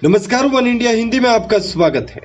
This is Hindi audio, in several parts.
नमस्कार, वन इंडिया हिंदी में आपका स्वागत है।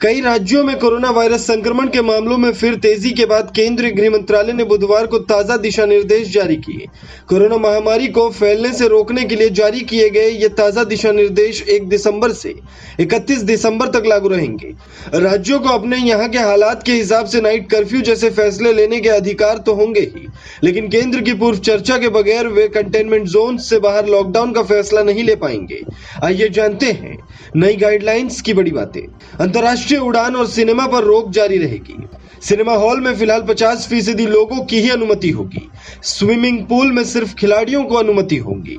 कई राज्यों में कोरोना वायरस संक्रमण के मामलों में फिर तेजी के बाद केंद्रीय गृह मंत्रालय ने बुधवार को ताजा दिशा निर्देश जारी किए। कोरोना महामारी को फैलने से रोकने के लिए जारी किए गए ये ताजा दिशा निर्देश 1 दिसंबर से 31 दिसंबर तक लागू रहेंगे। राज्यों को अपने यहाँ के हालात के हिसाब से नाइट कर्फ्यू जैसे फैसले लेने के अधिकार तो होंगे ही, लेकिन केंद्र की पूर्व चर्चा के बगैर वे कंटेनमेंट जोन से बाहर लॉकडाउन का फैसला नहीं ले पाएंगे। आइए जानते हैं नई गाइडलाइंस की बड़ी बातें। अंतर्राष्ट्रीय उड़ान और सिनेमा पर रोक जारी रहेगी। सिनेमा हॉल में फिलहाल 50% लोगों की ही अनुमति होगी। स्विमिंग पूल में सिर्फ खिलाड़ियों को अनुमति होगी।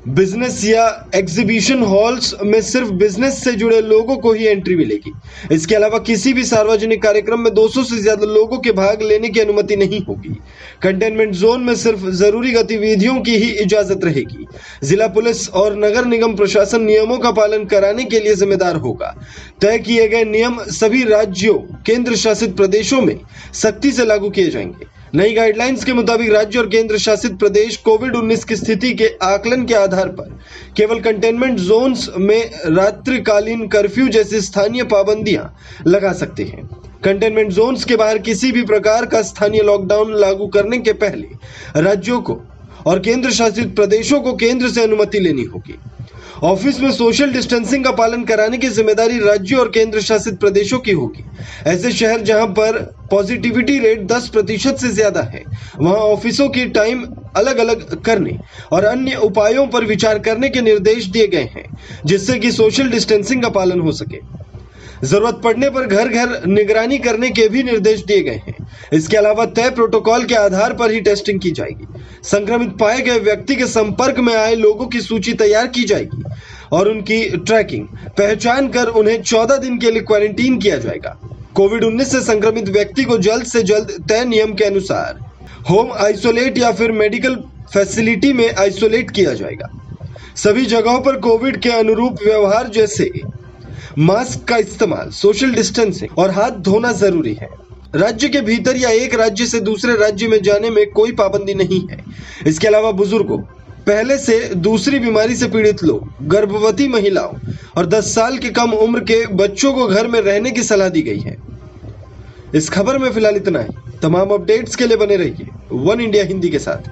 बिजनेस या एग्जीबिशन हॉल्स में सिर्फ बिजनेस से जुड़े लोगों को ही एंट्री मिलेगी। इसके अलावा किसी भी सार्वजनिक कार्यक्रम में 200 से ज्यादा लोगों के भाग लेने की अनुमति नहीं होगी। कंटेनमेंट जोन में सिर्फ जरूरी गतिविधियों की ही इजाजत रहेगी। जिला पुलिस और नगर निगम प्रशासन नियमों का पालन कराने के लिए जिम्मेदार होगा। तय किए गए नियम सभी राज्यों, केंद्र शासित प्रदेशों में सख्ती से लागू किए जाएंगे। नई गाइडलाइंस के मुताबिक राज्य और केंद्र शासित प्रदेश कोविड-19 की स्थिति के आकलन के आधार पर केवल कंटेनमेंट जोन्स में रात्रिकालीन कर्फ्यू जैसी स्थानीय पाबंदियां लगा सकते हैं। कंटेनमेंट जोन्स के बाहर किसी भी प्रकार का स्थानीय लॉकडाउन लागू करने के पहले राज्यों को और केंद्र शासित प्रदेशों को केंद्र से अनुमति लेनी होगी। ऑफिस में सोशल डिस्टेंसिंग का पालन कराने की जिम्मेदारी राज्यों और केंद्र शासित प्रदेशों की होगी। ऐसे शहर जहां पर पॉजिटिविटी रेट 10% से ज्यादा है, वहां ऑफिसों की टाइम अलग अलग करने और अन्य उपायों पर विचार करने के निर्देश दिए गए हैं, जिससे कि सोशल डिस्टेंसिंग का पालन हो सके। जरूरत पड़ने पर घर घर निगरानी करने के भी निर्देश दिए गए हैं। इसके अलावा तय प्रोटोकॉल के आधार पर ही टेस्टिंग की जाएगी। संक्रमित पाए गए व्यक्ति के संपर्क में आए लोगों की सूची तैयार की जाएगी और उनकी ट्रैकिंग पहचान कर उन्हें 14 दिन के लिए क्वारंटीन किया जाएगा। कोविड-19 से संक्रमित व्यक्ति को जल्द से जल्द तय नियम के अनुसार होम आइसोलेट या फिर मेडिकल फैसिलिटी में आइसोलेट किया जाएगा। सभी जगहों पर कोविड के अनुरूप व्यवहार जैसे मास्क का इस्तेमाल, सोशल डिस्टेंसिंग और हाथ धोना जरूरी है। राज्य के भीतर या एक राज्य से दूसरे राज्य में जाने में कोई पाबंदी नहीं है। इसके अलावा बुजुर्गों, पहले से दूसरी बीमारी से पीड़ित लोग, गर्भवती महिलाओं और 10 साल की कम उम्र के बच्चों को घर में रहने की सलाह दी गई है। इस खबर में फिलहाल इतना ही। तमाम अपडेट्स के लिए बने रहिए वन इंडिया हिंदी के साथ।